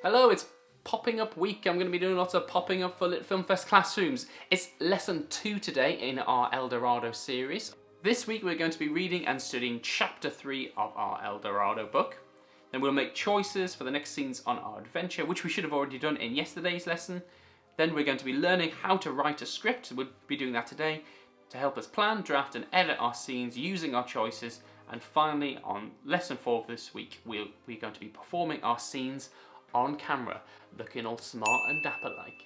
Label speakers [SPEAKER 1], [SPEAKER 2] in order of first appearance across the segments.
[SPEAKER 1] Hello, it's Popping Up Week. I'm going to be doing lots of popping up for Lit Film Fest classrooms. It's lesson 2 today in our El Dorado series. This week we're going to be reading and studying chapter 3 of our El Dorado book. Then we'll make choices for the next scenes on our adventure, which we should have already done in yesterday's lesson. Then we're going to be learning how to write a script. We'll be doing that today to help us plan, draft and edit our scenes using our choices. And finally, on lesson 4 of this week, we're going to be performing our scenes on camera, looking all smart and dapper-like.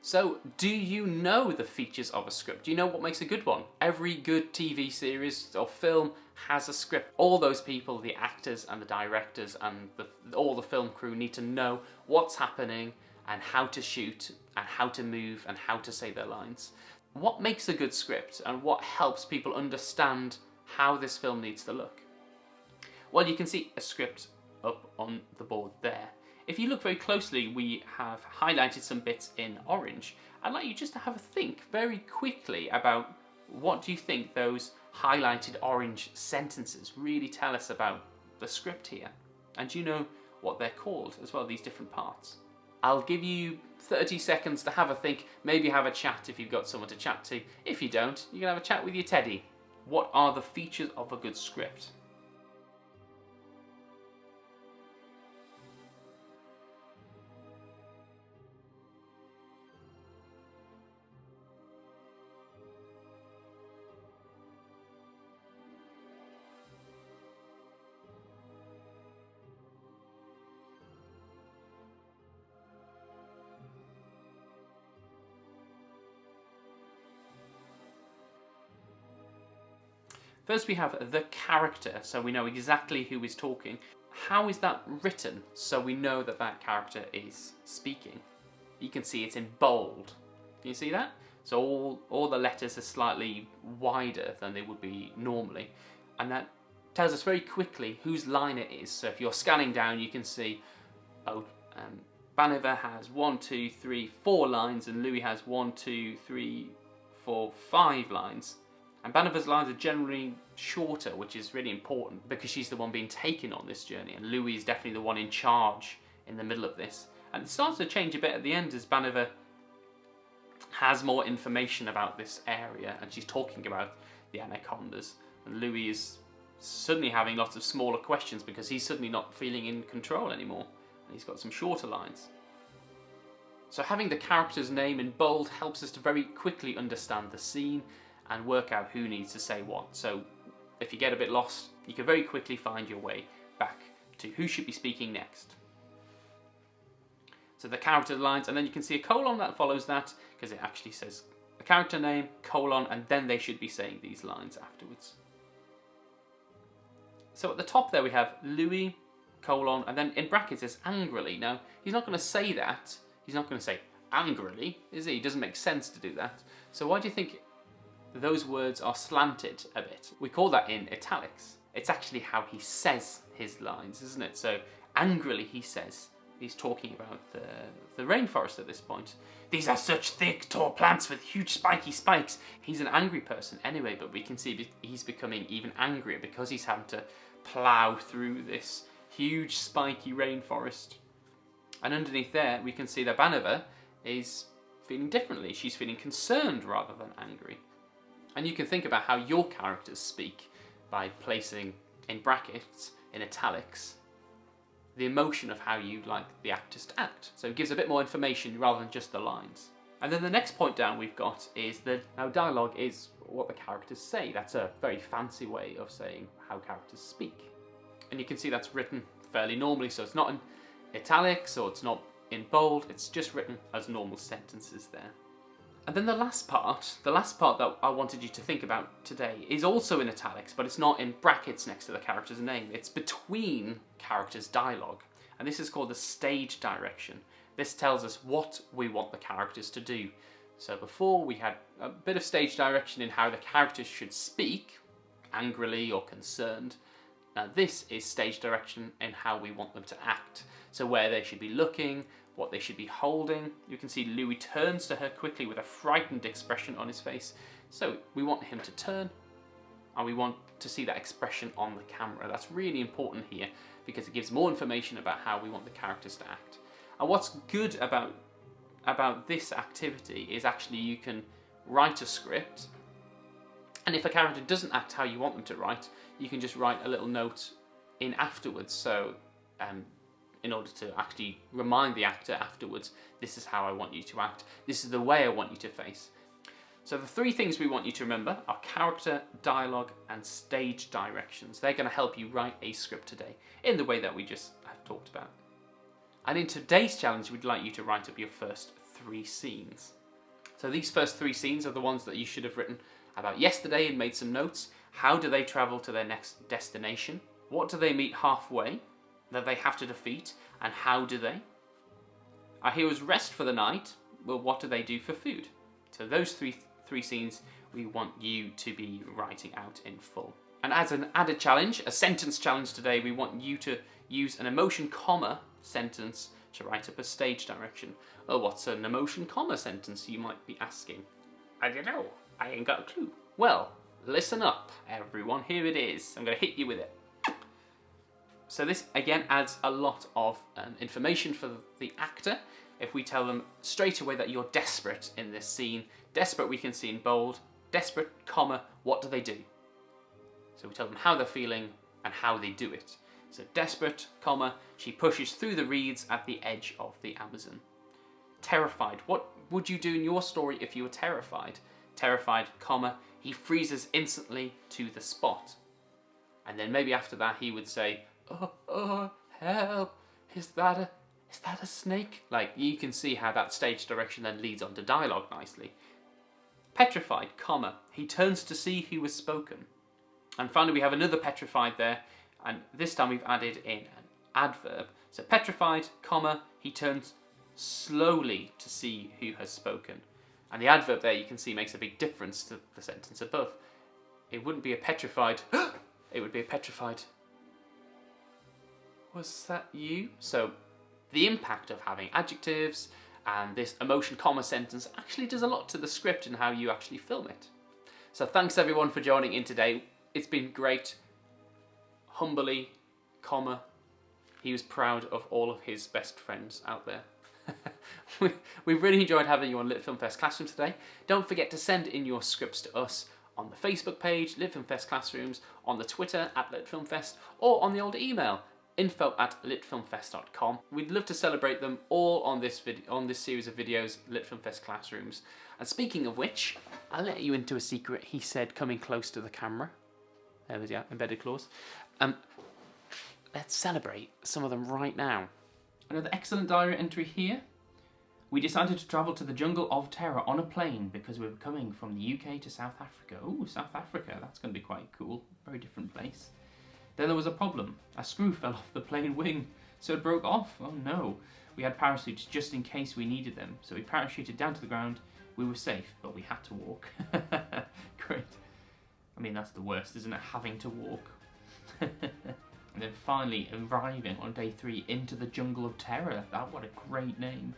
[SPEAKER 1] So, do you know the features of a script? Do you know what makes a good one? Every good TV series or film has a script. All those people, the actors and the directors and all the film crew need to know what's happening and how to shoot and how to move and how to say their lines. What makes a good script and what helps people understand how this film needs to look? Well, you can see a script up on the board there. If you look very closely, we have highlighted some bits in orange. I'd like you just to have a think very quickly about what do you think those highlighted orange sentences really tell us about the script here. And do you know what they're called as well, these different parts? I'll give you 30 seconds to have a think, maybe have a chat if you've got someone to chat to. If you don't, you can have a chat with your teddy. What are the features of a good script? First we have the character, so we know exactly who is talking. How is that written so we know that that character is speaking? You can see it's in bold. Can you see that? So all the letters are slightly wider than they would be normally. And that tells us very quickly whose line it is. So if you're scanning down, you can see, Banniver has 1, 2, 3, 4 lines, and Louis has 1, 2, 3, 4, 5 lines. And Banniver's lines are generally shorter, which is really important because she's the one being taken on this journey, and Louis is definitely the one in charge in the middle of this. And it starts to change a bit at the end as Banniver has more information about this area, and she's talking about the anacondas, and Louis is suddenly having lots of smaller questions because he's suddenly not feeling in control anymore, and he's got some shorter lines. So having the character's name in bold helps us to very quickly understand the scene and work out who needs to say what. So if you get a bit lost, you can very quickly find your way back to who should be speaking next. So the character lines, and then you can see a colon that follows that, because it actually says the character name, colon, and then they should be saying these lines afterwards. So at the top there we have Louis, colon, and then in brackets it's angrily. Now, he's not going to say that. He's not going to say angrily, is he? It doesn't make sense to do that. So why do you think those words are slanted a bit? We call that in italics. It's actually how he says his lines, isn't it? So angrily he says, he's talking about the rainforest at this point. These are such thick, tall plants with huge spiky spikes. He's an angry person anyway, but we can see he's becoming even angrier because he's having to plough through this huge spiky rainforest. And underneath there we can see that Banniver is feeling differently. She's feeling concerned rather than angry. And you can think about how your characters speak by placing in brackets, in italics, the emotion of how you'd like the actors to act. So it gives a bit more information rather than just the lines. And then the next point down we've got is that now dialogue is what the characters say. That's a very fancy way of saying how characters speak. And you can see that's written fairly normally, so it's not in italics or it's not in bold, it's just written as normal sentences there. And then the last part that I wanted you to think about today is also in italics, but it's not in brackets next to the character's name. It's between characters' dialogue. And this is called the stage direction. This tells us what we want the characters to do. So before we had a bit of stage direction in how the characters should speak, angrily or concerned. Now this is stage direction in how we want them to act. So where they should be looking, what they should be holding. You can see Louis turns to her quickly with a frightened expression on his face. So we want him to turn, and we want to see that expression on the camera. That's really important here because it gives more information about how we want the characters to act. And what's good about this activity is actually you can write a script, and if a character doesn't act how you want them to write, you can just write a little note in afterwards. So in order to actually remind the actor afterwards, this is how I want you to act, this is the way I want you to face. So the 3 things we want you to remember are character, dialogue, and stage directions. They're going to help you write a script today in the way that we just have talked about. And in today's challenge, we'd like you to write up your first 3 scenes. So these first 3 scenes are the ones that you should have written about yesterday and made some notes. How do they travel to their next destination? What do they meet halfway that they have to defeat, and how do they? Our heroes rest for the night. Well, what do they do for food? So those three scenes we want you to be writing out in full. And as an added challenge, a sentence challenge today, we want you to use an emotion comma sentence to write up a stage direction. Oh, what's an emotion comma sentence, you might be asking? I don't know, I ain't got a clue. Well, listen up everyone, here it is. I'm going to hit you with it. So this again adds a lot of information for the actor. If we tell them straight away that you're desperate in this scene, desperate we can see in bold, desperate, comma, what do they do? So we tell them how they're feeling and how they do it. So desperate, comma, she pushes through the reeds at the edge of the Amazon. Terrified, what would you do in your story if you were terrified? Terrified, comma, he freezes instantly to the spot. And then maybe after that he would say, oh, help, is that a snake? Like, you can see how that stage direction then leads on to dialogue nicely. Petrified, comma, he turns to see who was spoken. And finally we have another petrified there, and this time we've added in an adverb. So petrified, comma, he turns slowly to see who has spoken. And the adverb there you can see makes a big difference to the sentence above. It wouldn't be a petrified, it would be a petrified, was that you? So the impact of having adjectives and this emotion comma sentence actually does a lot to the script and how you actually film it. So thanks everyone for joining in today. It's been great. Humbly, comma, he was proud of all of his best friends out there. We've really enjoyed having you on Lit Film Fest Classroom today. Don't forget to send in your scripts to us on the Facebook page, Lit Film Fest Classrooms, on the Twitter @LitFilmFest, or on the old email, info@litfilmfest.com. We'd love to celebrate them all on this series of videos, Lit Film Fest Classrooms. And speaking of which, I'll let you into a secret, he said, coming close to the camera. There was, yeah, embedded clause. Let's celebrate some of them right now. Another excellent diary entry here. We decided to travel to the jungle of terror on a plane because we were coming from the UK to South Africa. Ooh, South Africa, that's going to be quite cool. Very different place. Then there was a problem. A screw fell off the plane wing, so it broke off. Oh no. We had parachutes just in case we needed them, so we parachuted down to the ground. We were safe, but we had to walk. Great. I mean, that's the worst, isn't it? Having to walk. And then finally arriving on day 3 into the jungle of terror. What a great name.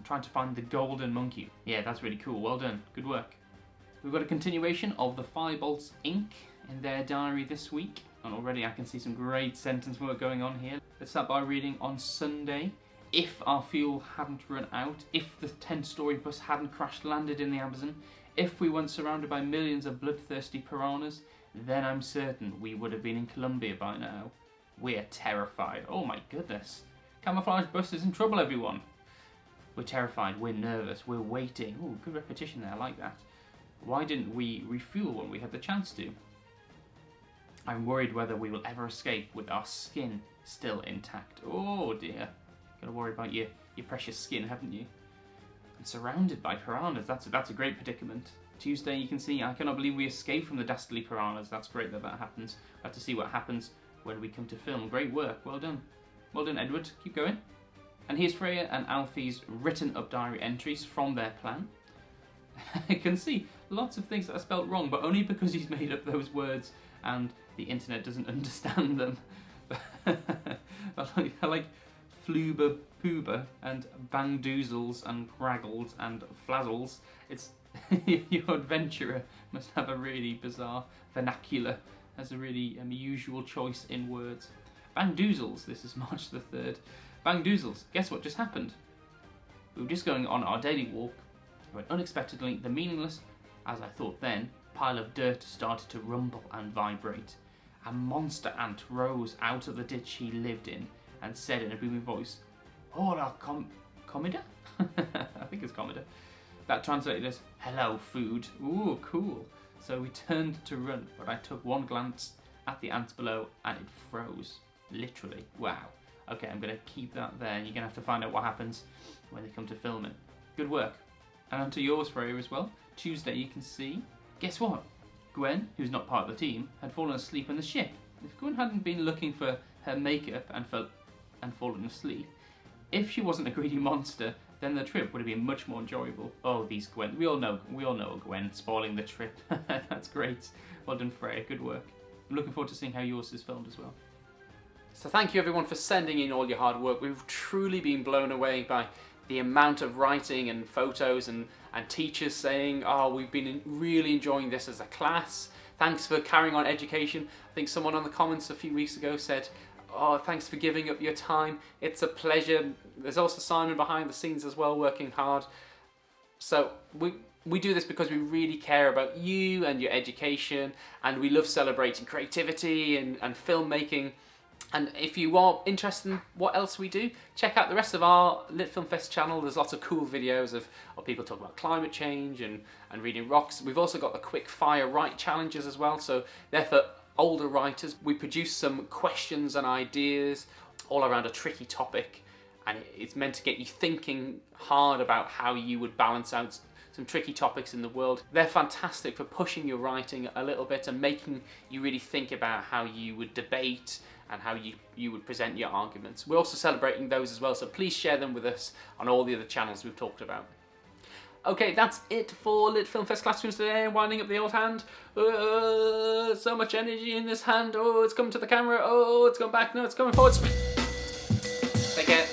[SPEAKER 1] Trying to find the golden monkey. Yeah, that's really cool. Well done. Good work. We've got a continuation of the Firebolts Inc. in their diary this week. And already I can see some great sentence work going on here. Let's start by reading on Sunday. If our fuel hadn't run out, if the 10-story bus hadn't crash-landed in the Amazon, if we weren't surrounded by millions of bloodthirsty piranhas, then I'm certain we would have been in Colombia by now. We're terrified. Oh my goodness. Camouflage bus is in trouble, everyone. We're terrified, we're nervous, we're waiting. Ooh, good repetition there, I like that. Why didn't we refuel when we had the chance to? I'm worried whether we will ever escape with our skin still intact. Oh dear. Gotta worry about your precious skin, haven't you? And surrounded by piranhas, that's a great predicament. Tuesday, you can see, I cannot believe we escaped from the dastardly piranhas. That's great that happens. We'll have to see what happens when we come to film. Great work, well done. Well done, Edward, keep going. And here's Freya and Alfie's written up diary entries from their plan. I can see lots of things that are spelt wrong, but only because he's made up those words and the internet doesn't understand them. I like Fluba Pooba and Bangdoozles and Graggles and Flazzles. It's your adventurer must have a really bizarre vernacular, has a really unusual choice in words. Bang Doozles, this is March the 3rd. Bang Doozles, guess what just happened? We were just going on our daily walk when unexpectedly the meaningless, as I thought then, pile of dirt started to rumble and vibrate. A monster ant rose out of the ditch he lived in and said in a booming voice, "Hola, comida?" I think it's comida. That translated as, "Hello, food." Ooh, cool. So we turned to run, but I took one glance at the ants below and it froze. Literally. Wow. Okay, I'm going to keep that there. You're going to have to find out what happens when they come to film it. Good work. And onto yours, Freya, as well. Tuesday, you can see. Guess what? Gwen, who's not part of the team, had fallen asleep on the ship. If Gwen hadn't been looking for her makeup and fallen asleep, if she wasn't a greedy monster, then the trip would have been much more enjoyable. Oh, these Gwen. We all know Gwen spoiling the trip. That's great. Well done, Freya. Good work. I'm looking forward to seeing how yours is filmed as well. So thank you everyone for sending in all your hard work. We've truly been blown away by the amount of writing and photos and teachers saying, oh, we've been really enjoying this as a class. Thanks for carrying on education. I think someone on the comments a few weeks ago said, oh, thanks for giving up your time. It's a pleasure. There's also Simon behind the scenes as well, working hard. So we do this because we really care about you and your education, and we love celebrating creativity and filmmaking. And if you are interested in what else we do, check out the rest of our Lit Film Fest channel. There's lots of cool videos of people talking about climate change and reading rocks. We've also got the quick fire write challenges as well, so they're for older writers. We produce some questions and ideas all around a tricky topic, and it's meant to get you thinking hard about how you would balance out some tricky topics in the world. They're fantastic for pushing your writing a little bit and making you really think about how you would debate and how you would present your arguments. We're also celebrating those as well, so please share them with us on all the other channels we've talked about. Okay, that's it for Lit Film Fest Classrooms today. Winding up the old hand. So much energy in this hand. Oh, it's coming to the camera. Oh, it's going back. No, it's coming forwards. Take care.